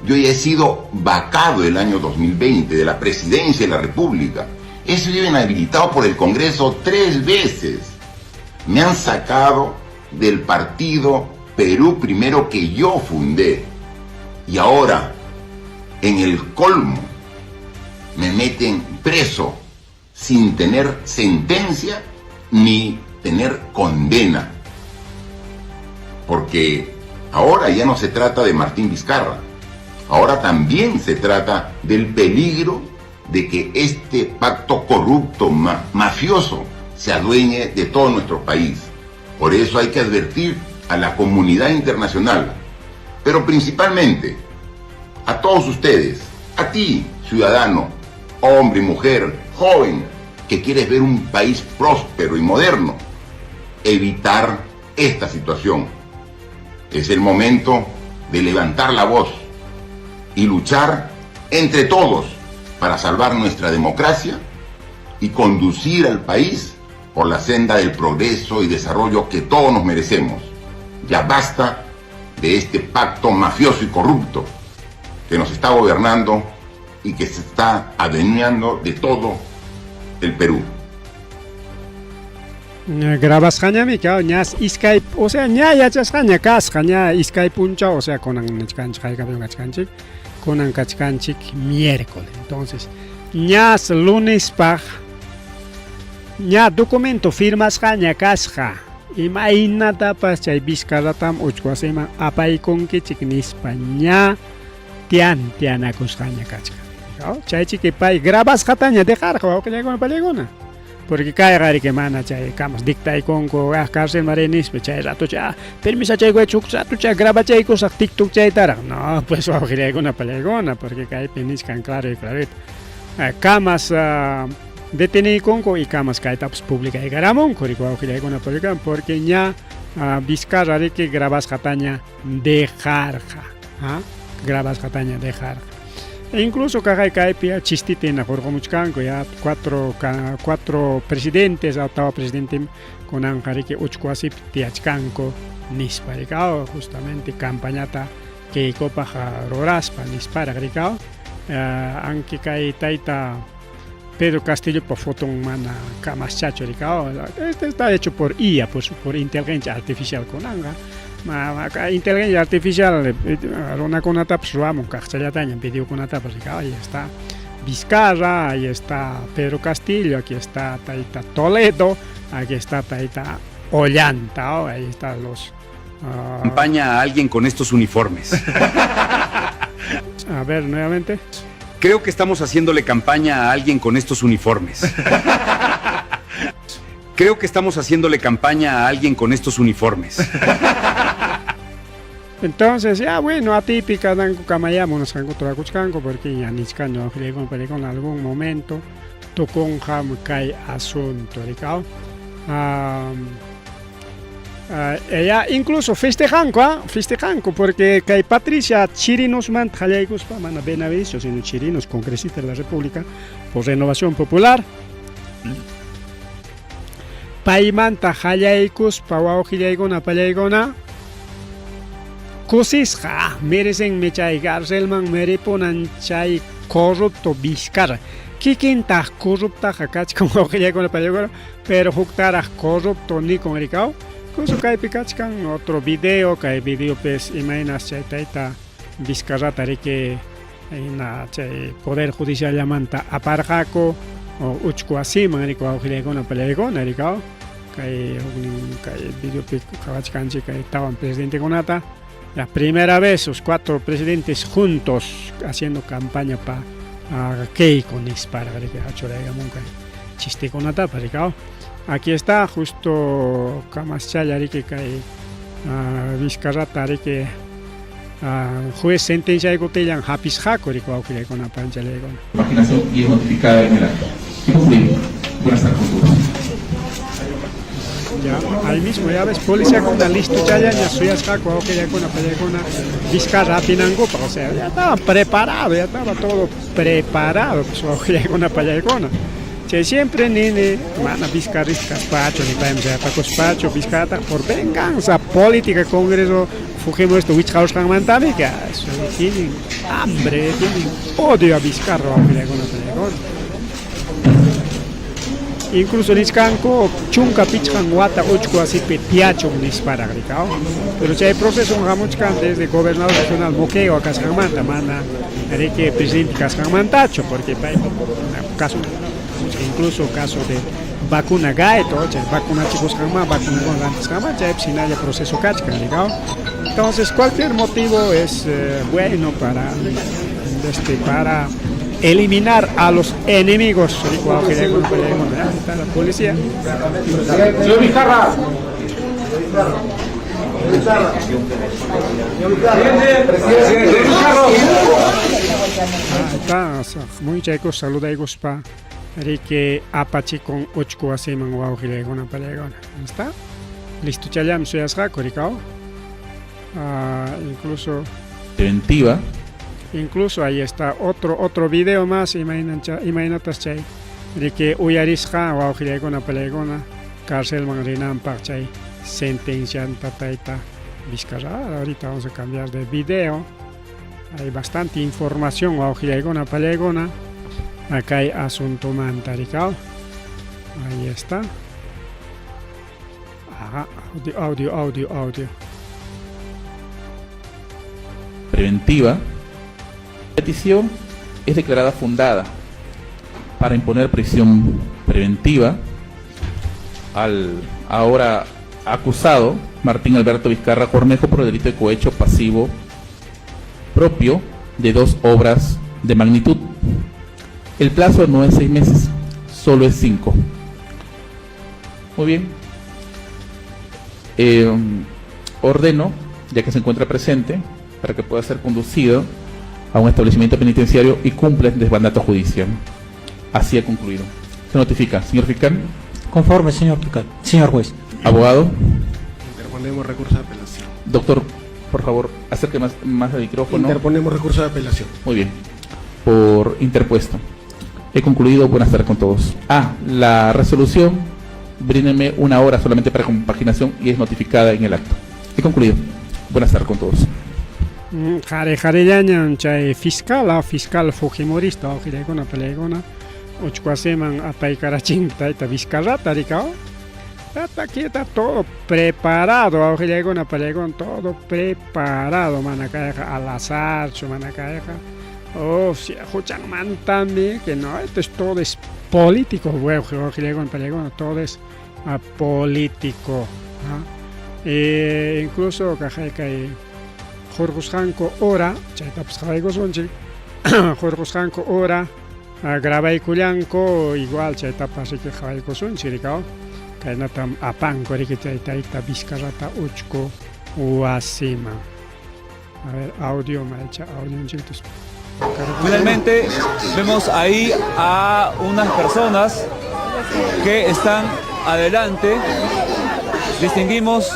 Speaker 4: Yo ya he sido vacado el año 2020 de la Presidencia de la República. He sido inhabilitado por el Congreso 3 veces. Me han sacado del partido Perú Primero que yo fundé. Y ahora, en el colmo, me meten preso sin tener sentencia ni tener condena. Porque ahora ya no se trata de Martín Vizcarra. Ahora también se trata del peligro de que este pacto corrupto, mafioso, se adueñe de todo nuestro país. Por eso hay que advertir a la comunidad internacional, pero principalmente a todos ustedes, a ti, ciudadano, hombre y mujer, joven, que quieres ver un país próspero y moderno, evitar esta situación. Es el momento de levantar la voz y luchar entre todos para salvar nuestra democracia y conducir al país por la senda del progreso y desarrollo que todos nos merecemos. Ya basta de este pacto mafioso y corrupto que nos está gobernando y que se está adueñando de todo el Perú.
Speaker 1: Grabas jañami ka ñas Skype, o sea, ña yachasjaña kasja ña Skype puncha, o sea, konan nechkanchik kachkanchik, konan kachkanchik miércoles. Entonces, ñas lunes paj, ña documento firmas jaña kasja. Imainata pas chay Vizcarratam uchkwasema apaykunki chiknispa ña tian akusjaña kachka. Chay chikipay grabas jataña dejarja o que llegona palegona. Porque cae gari que mana chay camas dicta y conco cárcel marenis chay rato chay permisa chay güey chuk rato chay graba chay cosas tiktok chay tara no pues va a girar una palegona porque cae penis can claro y clarito camas detení conco y camas cae taps pública y garamon corico va a girar una palegona porque ya Vizcarra de que grabas jataña dejarja grabas jataña dejarja. E incluso cae pia chistite en la Jorgomuchcanco ya cuatro presidentes octavo presidente con anjarique uchcuasip tiachcanco nisparicao justamente campañata que copaja roraspa nispara gricao aunque cae taita Pedro Castillo por foto mana camas chacho ricao este está hecho por IA por inteligencia artificial con anga inteligencia artificial una conata pues vamos cachayataña pidió conata pues ahí está Vizcarra, ahí está Pedro Castillo, aquí está Taita Toledo, aquí está Taita Ollanta, ahí están los
Speaker 5: campaña a alguien con estos uniformes.
Speaker 1: A ver nuevamente.
Speaker 5: Creo que estamos haciéndole campaña a alguien con estos uniformes. Creo que estamos haciéndole campaña a alguien con estos uniformes.
Speaker 1: Entonces, ya bueno, atípica danco camayamo nos canco tracuchcanco porque ya niscaño con algún momento tocó un jam kai asunto, ¿ricao? Ella incluso festejanco porque kai Patricia Chirinos man jayaicos pa mana Benavicio sino Chirinos congresista de la República por Renovación Popular. Paimanta jayaicos pa wao jayaicona payaicona Cosisja merecen mechay garcelman mereponan chay corrupto Vizcarra. Kikinta corrupta hakach como que con la palabra, pero juktara corrupto ni con ricao. Cosa que picachkan otro video pues imaginas chay taita Vizcarra tarike en la poder judicial llamanta aparjaco o uchcuasi manrico que con la palabra ricao. Kai video picachkan que estaban presidente conata. La primera vez los 4 presidentes juntos haciendo campaña para Keiko Nispara, chiste con la tapa, aquí está justo Kamaschaya que Vizcarra que juez sentencia de gotellan hapis hakori cuauquilla con la pancha le con.
Speaker 6: Imaginación y es notificada en el acto. Buenas tardes con todos.
Speaker 1: Ya, ahí mismo, ya ves, policía con la listo ya suyas jaco, que ya con la Vizcarra pinangopa, o sea, ya estaba preparado, ya estaba todo preparado, pues ya con la payacona. Que siempre ni mana Vizcarra caspacho, ni paemos ya cospacho, Vizcarra por venganza política, Congreso, fugimos esto, Wichhaus Mantami, que tienen hambre, tienen odio a Vizcarra, ya con la payacona. Incluso Niscanco, chunca pichcan guata ochco así petiacho dispara gricao. Pero si hay proceso en Jamuchcan desde gobernador regional Moqueo a Cascamanta, mana que presidente Cascamantacho, porque hay caso, incluso caso de vacuna gaeto, vacuna chicos jamás, vacuna con antes jamás, ya sin haya proceso cachca gricao. Entonces cualquier motivo es bueno para eliminar a los enemigos. La policía.
Speaker 6: Señor Vizcarra.
Speaker 1: Muy chicos, saludos para Rique Apache con Ochco Aseman Guajile con Apalegona. ¿Está? Listo, chalam, soy Asraco, Ricao.
Speaker 6: Preventiva.
Speaker 1: Incluso ahí está otro video más, imagínate de que Uyarisja o Aujilekona Pelegona, cárcel Mangrinan Parchay, sentencia en Tataita Vizcarra. Ahorita vamos a cambiar de video. Hay bastante información o Aujilekona Pelegona. Acá hay asunto mantaricao. Ahí está. Ajá, audio.
Speaker 6: Preventiva. La petición es declarada fundada para imponer prisión preventiva al ahora acusado Martín Alberto Vizcarra Cornejo por el delito de cohecho pasivo propio de 2 obras de magnitud. El plazo no es 6 meses, solo es 5. Muy bien. Ordeno, ya que se encuentra presente, para que pueda ser conducido a un establecimiento penitenciario y cumple el mandato judicial. Así ha concluido. Se notifica. Señor fiscal.
Speaker 7: Conforme, señor fiscal. Señor juez.
Speaker 6: Abogado.
Speaker 8: Interponemos recurso de apelación.
Speaker 6: Doctor, por favor, acerque más el micrófono.
Speaker 8: Interponemos recurso de apelación.
Speaker 6: Muy bien. Por interpuesto. He concluido. Buenas tardes con todos. La resolución, bríndenme 1 hora solamente para compaginación y es notificada en el acto. He concluido. Buenas tardes con todos.
Speaker 1: Jarejarellañan chay fiscal fujimorista o giregona pelegona ochcuaseman apaicarachín taita Vizcarrata ricao. Aquí está todo preparado, o giregona pelegón, todo preparado, manacaeja al azar, manacaeja. Oh, si escuchan mantame que no, esto es todo es político, güey, giregona pelegona, todo es político. Incluso cajeca Jorge Janko ora, chaitaps jaigo sonchi, Jorge Janko ora, graba y cuyanco, igual chaitapas que jaigo sonchi, ricao, kainatam apanco, que chaitaita Vizcarrata uchko uasima. A ver, audio, malcha, audio en chiltos.
Speaker 9: Finalmente vemos ahí a unas personas que están adelante. Distinguimos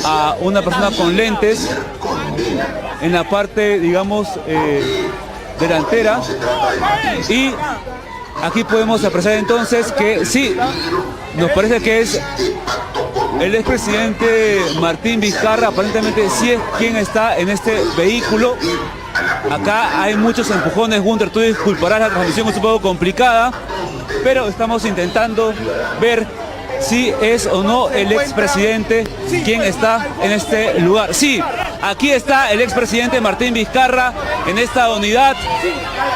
Speaker 9: a una persona con lentes en la parte, digamos, delantera, y aquí podemos apreciar entonces que sí, nos parece que es el expresidente Martín Vizcarra. Aparentemente sí es quien está en este vehículo. Acá hay muchos empujones, Gunter, tú disculparás, la transmisión es un poco complicada, pero estamos intentando ver si es o no el expresidente quien está en este lugar. Sí, aquí está el expresidente Martín Vizcarra en esta unidad.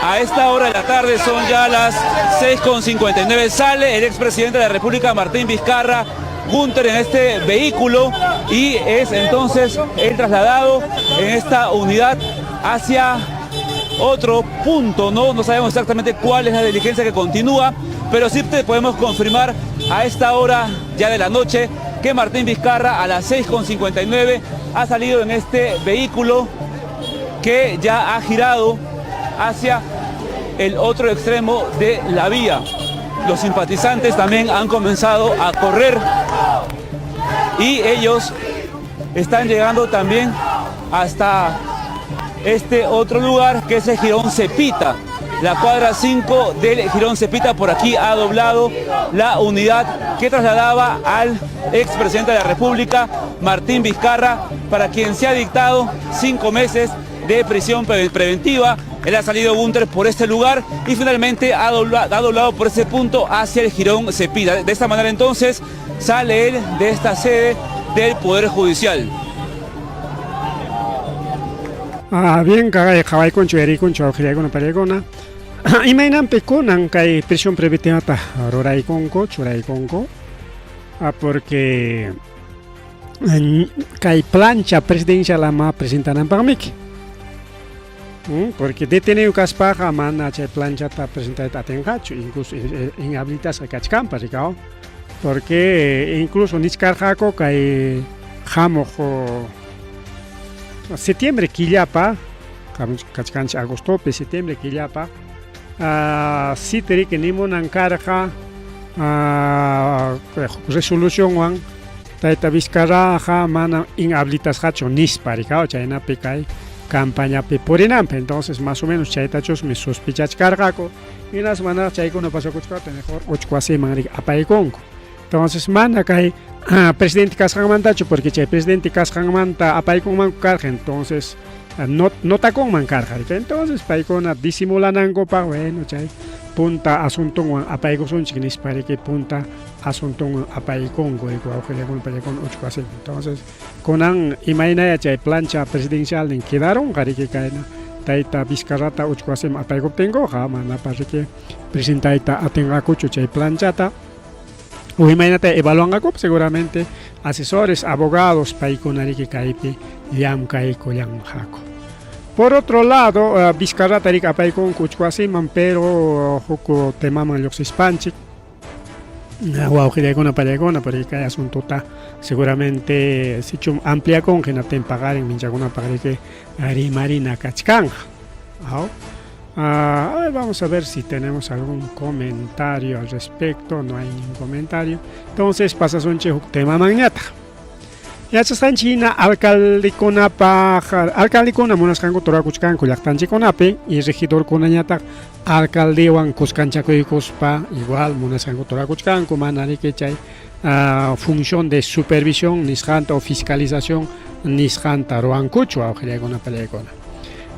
Speaker 9: A esta hora de la tarde son ya las 6:59. Sale el expresidente de la República Martín Vizcarra, Gunter, en este vehículo, y es entonces el trasladado en esta unidad hacia otro punto. No sabemos exactamente cuál es la diligencia que continúa, pero sí te podemos confirmar a esta hora ya de la noche que Martín Vizcarra a las 6:59 ha salido en este vehículo que ya ha girado hacia el otro extremo de la vía. Los simpatizantes también han comenzado a correr y ellos están llegando también hasta este otro lugar que es el Jirón Cepita. La cuadra 5 del Jirón Cepita, por aquí ha doblado la unidad que trasladaba al expresidente de la República, Martín Vizcarra, para quien se ha dictado 5 meses de prisión preventiva. Él ha salido Gunter por este lugar y finalmente ha doblado por ese punto hacia el Jirón Cepita. De esta manera entonces sale él de esta sede del Poder Judicial.
Speaker 1: Bien, kawai concho eri concho con paregona. Imainan peconan kai prisión preventiva ta rorai conco, churai conco. Porque kai plancha presidencial ama presentan para mí. Porque detenido caspaja mana che plancha ta presentada tengacho, incluso inhabilitas a cachcampa, ricao. Porque incluso niscarjaco kai jamojo septiembre quillapa, cachcancha agosto, septiembre quillapa, si teri que nimo nancarja resolución wan, taita Vizcarra ja mana inhabilitas hacho nisparicao, chaina pecai campaña peporinampe, entonces más o menos chaitachos me sospechach cargaco, y las manas chaico no pasó cuchcato, mejor ochcuase manri apaiconco. Entonces mana kai presidente Casjanmantacho, porque el presidente Casjanmanta apay con mancarja, entonces no ta con mancarja, entonces pay con disimulanango pa bueno chay punta asunto apay con chinis para que punta asunto apay con go igual que le con ocho así. Entonces con imagina ya plancha presidencial en quedaron gari que caena taita Vizcarrata ocho así apay con tengo jamana para que presentaita atenga cocho chay planchata. O imagínate, evaluan a seguramente asesores, abogados, paikonari que caipe, yam caiko yam jaco. Por otro lado, Vizcarra tarik apaikon kuchkuasiman, pero joko temaman los hispanchik. Wow, que con paregona, porque hay asunto ta seguramente si chum amplia con que no ten pagar en minchaguna para que ari marina cachcanja. Vamos a ver si tenemos algún comentario al respecto. No hay ningún comentario. Entonces pasas un tema mañana. Ya está en China, alcalde con monas canco toracuchcan colactanche con ape y regidor con añata alcalde wan cuscanchaco y cospa igual monas canco toracuchcan con manari que chay función de supervisión nisjanta o fiscalización nisjanta roancucho a ojería con apelecona.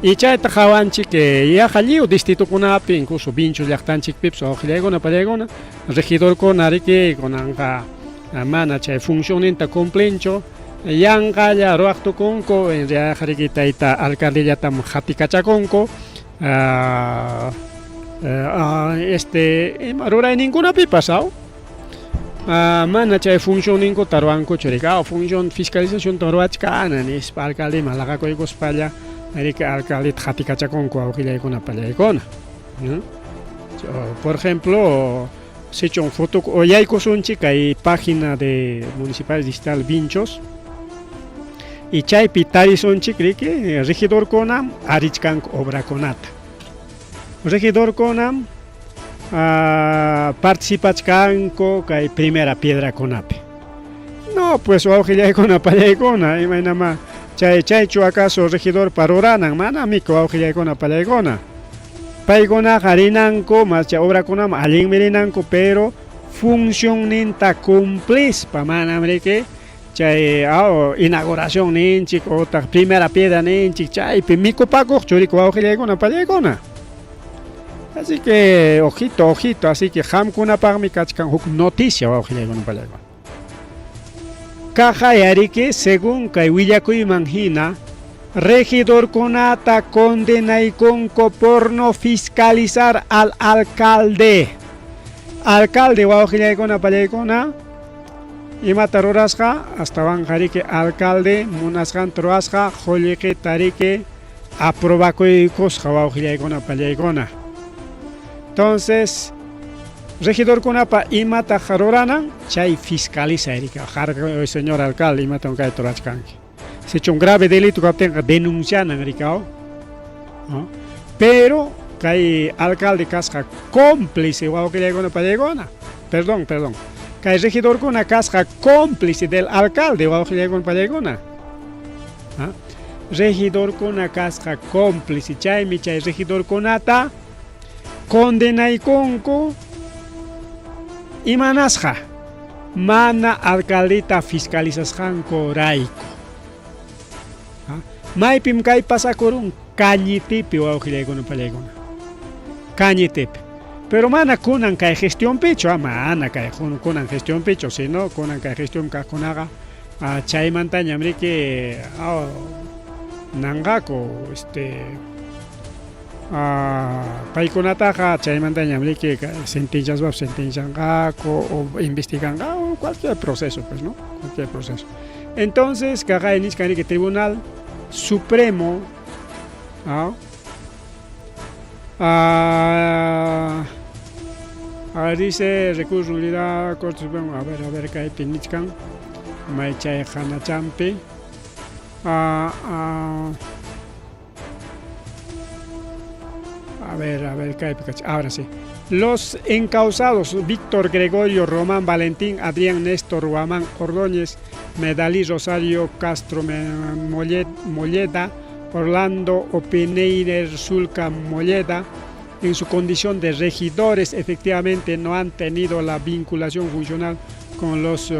Speaker 1: Y chay tajawanchi que ya jalío distrito con ape incluso bincho yactanchik pips o ojería con apelecona regidor con arique con anga mana chay función enta complencho yanga ya roacto conco en ya jarikita ita alcalde ya tam hatikacha conco marora ninguna pi pasado mana chay función inco taruanco choricao función fiscalización taruachka ananis alcalde malaga ko ikospalla erika alcalde hatikacha conco aujila ikona palla ikona por ejemplo se hecho un foto o ya hay chica y página de municipal digital Vinchos y chay pitari son chicri que regidor conam arichkan obra conata regidor conam participachkanko kay primera piedra conape no pues o ya con apallegona imagina chay chu acaso regidor paroranan mana mico ya con apallegona paigona harinanko más obra conam alin mirinanko pero función ninta cumplis pamana que chay inauguración ninchik o primera piedra ninchik chay pimico paco churico aujile con palegona. Así que ojito, así que ham kuna parmi kachkan huk noticia aujile con palegona. Caja yarike según kay willakuy manhina regidor conata condena y conco por no fiscalizar al alcalde. Alcalde waujile con palegona. Y matarorasja hasta banjari que alcalde munasjan troasja jolike tarike aprobaco y cosja waujile con entonces regidor conapa y mata jarorana chay fiscaliza erika jarga el señor alcalde y mata un cae torachkanki se ha hecho un grave delito que tenga denuncian en Ricao, ¿no? Pero que hay alcalde casca cómplice o que llega una palegona, perdón, que hay regidor con una casca cómplice del alcalde o que llega una palegona, regidor con una casca cómplice, chay regidor con ata, condena y conco y manasja, mana alcaldita fiscalizasjan coraico. Maipim kai pasa con un cañitipi o que llega una palegona. Cañitipi. Pero mana kunan kai gestión pecho, mana kai kunan gestión pecho, si no kunan kai gestión kakunaga a chay montaña amrique nangako paikunataja chay montaña amrique sentencias va sentencian o investigan o cualquier proceso, pues no, cualquier proceso. Entonces kaga en que Tribunal Supremo dice recurso unidad Corte Suprema, a ver que hay pinichkan maicha jana champi a ver qué hay, ahora sí. Los encausados Víctor Gregorio Román Valentín Adrián Néstor Guamán Ordóñez Medalí Rosario Castro Molleda Orlando Opineiner Zulca Molleda en su condición de regidores efectivamente no han tenido la vinculación funcional con los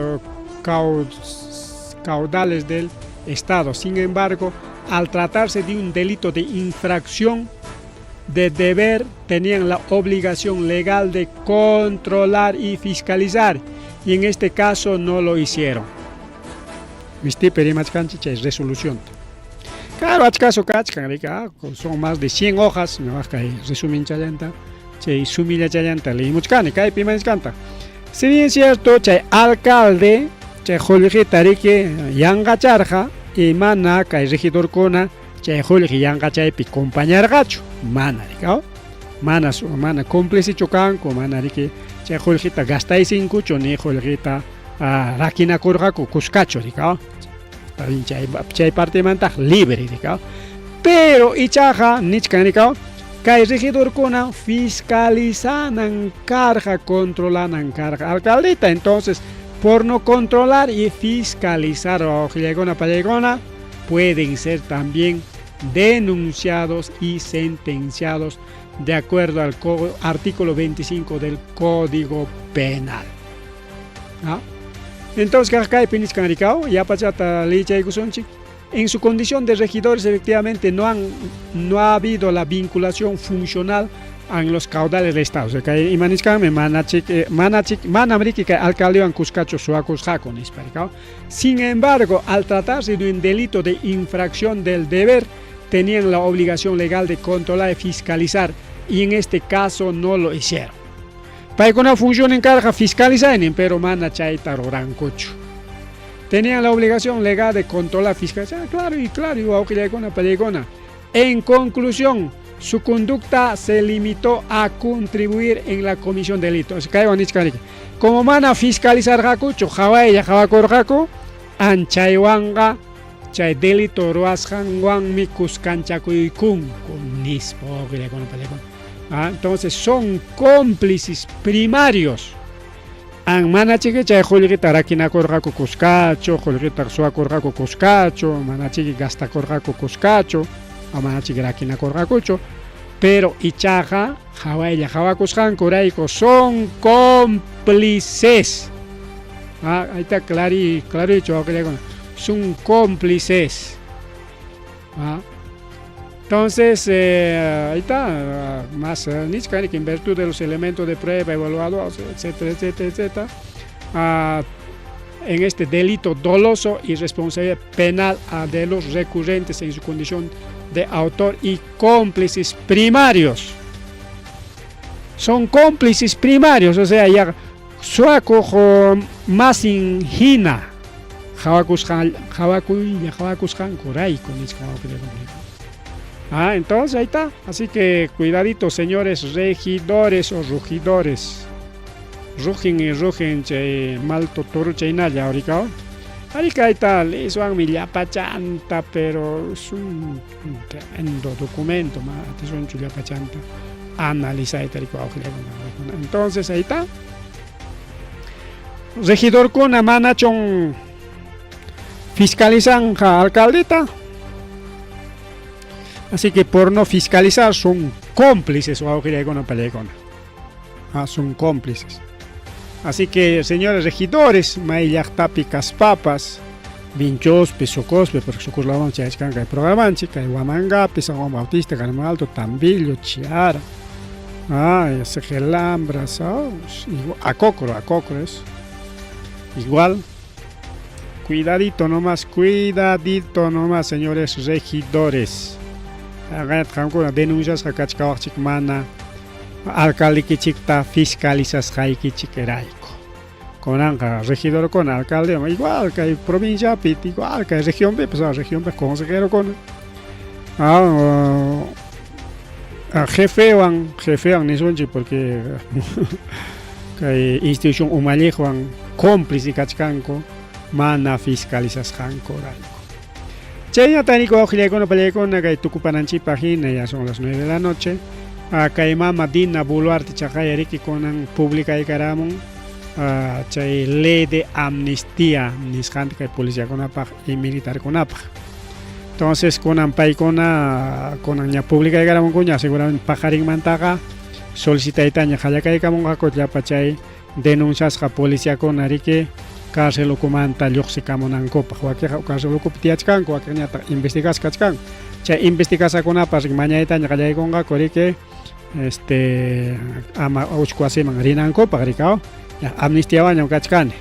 Speaker 1: caudales del Estado. Sin embargo, al tratarse de un delito de infracción de deber, tenían la obligación legal de controlar y fiscalizar, y en este caso no lo hicieron. ¿Viste? Perimachcanchicha es resolución. Claro, caso son más de 100 hojas, me vas a resumen chayanta, chay sumilla chayanta, leí muchcani, cae pima canta. Si bien es cierto, chay alcalde, chay jolje tarike yanga charja, y mana, cae regidor cona, chay jolje yanga chay pi compañar gacho, mana, ¿no? Mana cómplice chocanco, mana, que chay jolje ta gastai sin cucho, ni jolje ta rakina corjaco, cuscacho, ¿no? Chay parte manta libre, pero ichaja nichkanika kay regidor kona fiscalizan carga, controlan carga alcaldita. Entonces, por no controlar y fiscalizar o palegona, pueden ser también denunciados y sentenciados de acuerdo al artículo 25 del Código Penal. Entonces, en su condición de regidores efectivamente no ha habido la vinculación funcional en los caudales del Estado. Sin embargo, al tratarse de un delito de infracción del deber, tenían la obligación legal de controlar y fiscalizar, y en este caso no lo hicieron. Para que una función en carga fiscalizar, pero mana chaita rorancocho. Tenían la obligación legal de controlar, fiscalizar, claro, una palegona. En conclusión, su conducta se limitó a contribuir en la comisión de delitos. Como mana fiscalizar jacucho, jawaya jawacorjaco, anchaiwanga, chay delito roasjanguan mikus canchacuicun, con nispo, con palegona. Entonces son cómplices primarios. An manachique chay jolguita rakina corraco cuscacho, jolguita sua corraco cuscacho, manachique gasta corraco cuscacho, a manachique rakina corracocho, pero ichaja, jawaya jawacusjan coraico son cómplices. Ahí está clarito, son cómplices. Entonces, ahí está, más que en virtud de los elementos de prueba evaluados, etcétera, en este delito doloso y responsabilidad penal de los recurrentes en su condición de autor y cómplices primarios. Son cómplices primarios, o sea, ya suaco más inhina, jawakushan korai con entonces ahí está, así que cuidadito señores regidores o rugidores, rugin y rugin che malto toro che inaya ahorita, Arica y tal, eso es mi llapachanta, pero es un tremendo documento, es un llapachanta. Analiza y tal. Entonces ahí está. Regidor con amanachon fiscalizan a alcaldita. Así que por no fiscalizar son cómplices o con son cómplices. Así que señores regidores, maillas tapicas papas, vinchos, pesocospe, porque socos la vamos a echar que programan, chica, Guamanga, San Juan Bautista, Carmen Alto, Tambillo, Chiara, Segelambras, Acócoro es igual. Cuidadito nomás, señores regidores. Hagan denuncias a Cachcahuachicmana. Alcalde que chicta fiscalizas jaiki chiqueraico. Con anga regidor con alcalde, igual que hay provincia, igual que hay región B, pues región B consejero con jefe van ni sonchi porque que institución humalejo cómplice cachcanco mana fiscalizas janco raico. Chaya tánico ojile con pelecon que tucupananchi página ya son las 9 de la noche. Kaima Madina Boluarte Chacay Ariki con pública y caramon chay ley de amnistía niscante que policía con apag y militar con apag. Entonces con ampay con ya pública y caramon cuña seguramente pajarín mantaga solicita itaña jaya que camon hakot ya pachay denuncias a policía con Ariki cárcel ocumanta yoxicamon ancopa huaque cárcel ocuptiachcan huaque investigas kachcan chay investigas con apag mañana itaña jaya con Ariki ama ochkuase mangarinan ko pagricao ya amnistía baño cachcane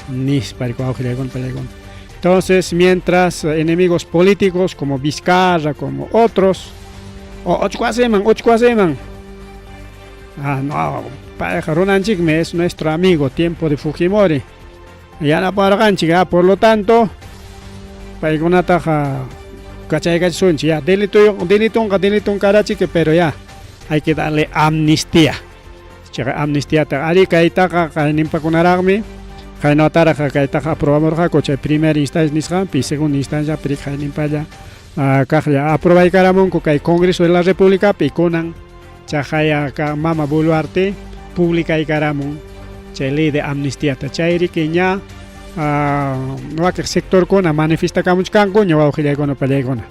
Speaker 1: nis paricao con pelegon. Entonces mientras enemigos políticos como Vizcarra como otros ochkuase man no pareja Ronanchik es nuestro amigo tiempo de Fujimori ya la paraganchiga por lo tanto paigonata cachay cachunchi ya delito karachi pero ya hay que darle amnistía. Amnistía ari kaita nimpa kunaragmi kainotara kaita aprobamos coche primera instancia nisgan y segunda instancia pri nimpa ya kahya aprobay karamon ko kai Congreso de la República piconan chajaya ka mama Boluarte pública y karamon ley de amnistía ta chairi keña no que sector con manifesta kamuchkan ko ñawa ojilla con pelegona.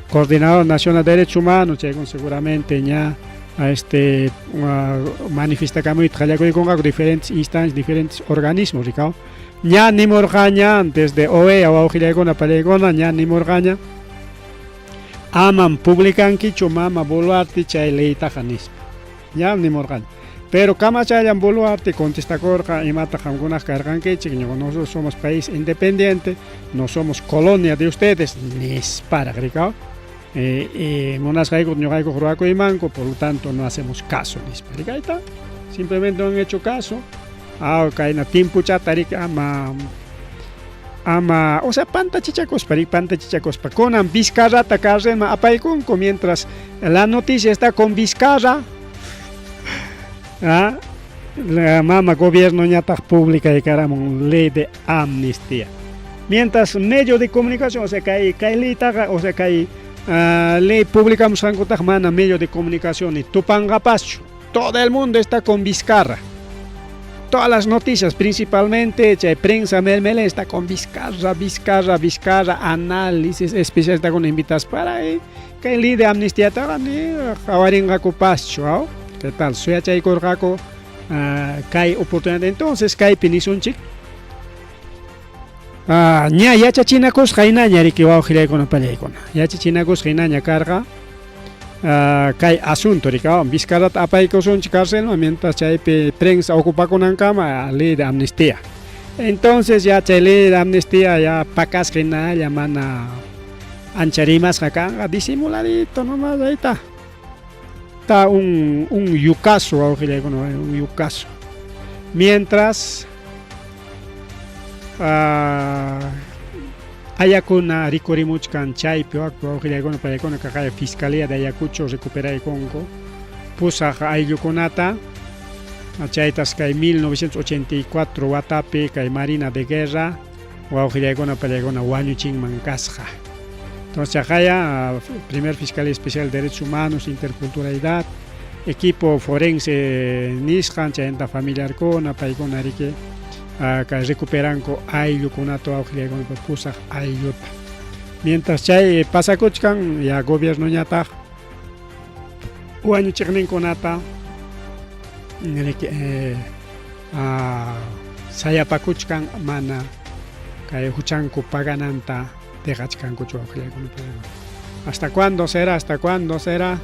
Speaker 1: Coordinador Nacional de Derechos Humanos, seguramente ya manifiesta que con diferentes instancias, diferentes organismos, ya ni morgaña desde OEA o Aujila con la Palegona, ya ni morgaña aman publican que chumama Boluarte chayleita janismo, ya ni morgaña. Pero kama chayan Boluarte contesta corja y mata algunas cargan que nosotros somos país independiente, no somos colonia de ustedes, ni para gricao. Monas Gaico, Ñogaico, Joroaco y Manco, por lo tanto no hacemos caso. Simplemente no han hecho caso. Kaina Timpu Chatarik ama, o sea, panta chichacos, con Vizcarra, Tacarrema, Apaiconco, mientras la noticia está con Vizcarra, la mama gobierno ñata pública y caramon ley de amnistía. Mientras medio de comunicación, o sea, que hay o sea, que hay ley pública mana medio de comunicación y Tupangapacho, todo el mundo está con Vizcarra. Todas las noticias, principalmente prensa melmele está con Vizcarra, análisis especial está con invitados para que el ley de amnistía ni jawaringa copacho, ¿qué tal? Soy achay corgaco, hay oportunidad entonces, hay pinisunchik. Ya chachinacos jainaña riquiwao girai con apaleicona. Ya chachinacos jainaña carga. Kai asunto ricao. Vizcarra apaico son cárcel, mientras chay prensa ocupa con cama ley de amnistía. Entonces ya chay ley de amnistía ya pacas jaina ya mana ancharimas acá disimuladito nomás ahí está. Está un yucaso girai con un yucaso. Mientras Ayacuna Ricorimuchcan Chaipo, Actuagilagono Parecona Caja Fiscalía de Ayacucho recupera el Congo, Pusa Ayuconata, Achaitas Kai 1984 Watape, Kai Marina de Guerra, wawqillaykuna pallaykuna wañuchinman kasqa. Entonces chaqaya primer fiscal especial de derechos humanos, interculturalidad, equipo forense nisqan chayanta familiarkuna paykuna riki ka recuperanku ayllukunata wawqillaykuna pusaq aylluta. Mientras chay pasakuchkan ya gobierno ñataq wañuchiqninkunata sayapakuchkan mana kay huchanku pagananta dejachkankuchu wawqillaykuna. ¿Hasta cuándo será? ¿Hasta cuándo será?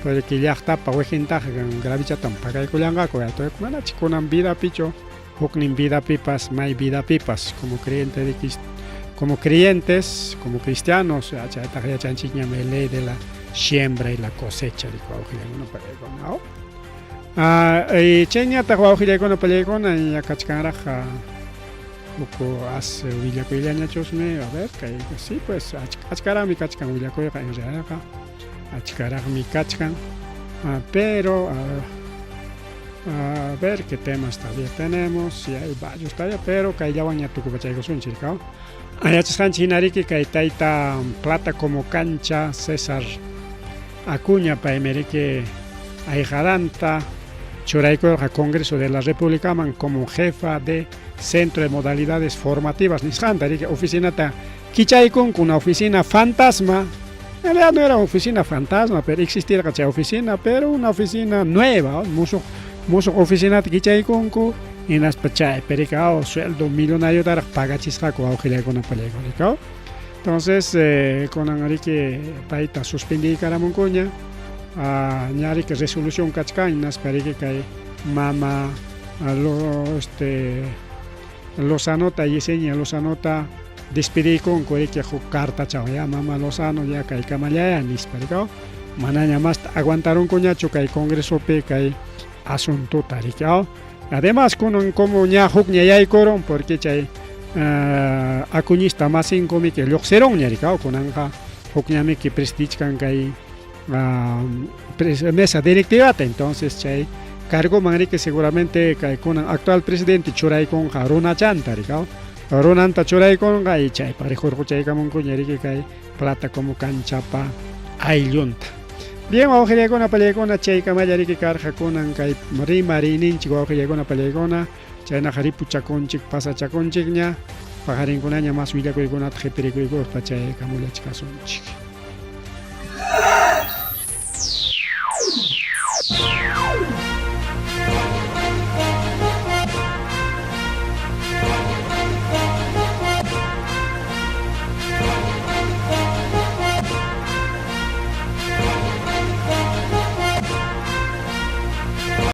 Speaker 1: Porque llaqtapa wejintaqa gravichatan pagaykullanqaku manachik kunan vida picho huknin vida pipas may vida pipas como creyentes, como cristianos, chaytaqa yachanchikñami ley de la siembra y la cosecha riku wawqillaykuna pallaykuna. Y chayñataq wawqillaykuna pallaykuna yakachkanraqa poco hace willakuyllañachusmi, a ver, que sí, pues achkarami kachkan willakuyqa en realidad achkarami kachkan, pero a ver qué temas todavía tenemos, y hay varios todavía, pero kayllawan ñatukupachaykusunchik, ¿no? Ayachasqanchik hinariki kay tayta plata como cancha César Acuña paymiriki ayjaranta churaykurqa Congreso de la República man como jefa de Centro de Modalidades Formativas nisqanta riki oficinata kichaykunku una oficina fantasma. En realidad no era una oficina fantasma, pero existía chay oficina, pero una oficina nueva, mucho oficina kichaykunku y nas pachay pericao sueldo millonario dar pagachisqaku wawqillaykuna pallaykuna. Entonces con anariki paita suspendí karamunkuña ñariki resolución kachkan nas periki kay mama Lozanota Yesenia Lozanota despedí con que carta chao ya mama Lozano ya kay kamallaya nisparikao manaña más aguantaron coñacho kay congreso pe kay asunto tarikao. Además como ña hukña yaykoron porque chay acuñista más incomi que lluqseron ñarikao kunanja hukñami que prestichkan kay mesa directiva, entonces chay cargo manri que seguramente con actual presidente churay con Haruna Chanta ricao Harunanta churay con y chay parejo chay kamun kuñari que kay plata como canchapa ayllunta. Bien wawqillaykuna pallaykuna chay kamallari que karja kunan kay rimarinchik wawqillaykuna pallaykuna chaynaqa ripuchakunchik pasachakunchikña pajarinkunaña más willakuykunata qhipirikuykuspa chay kamullachikasunchik.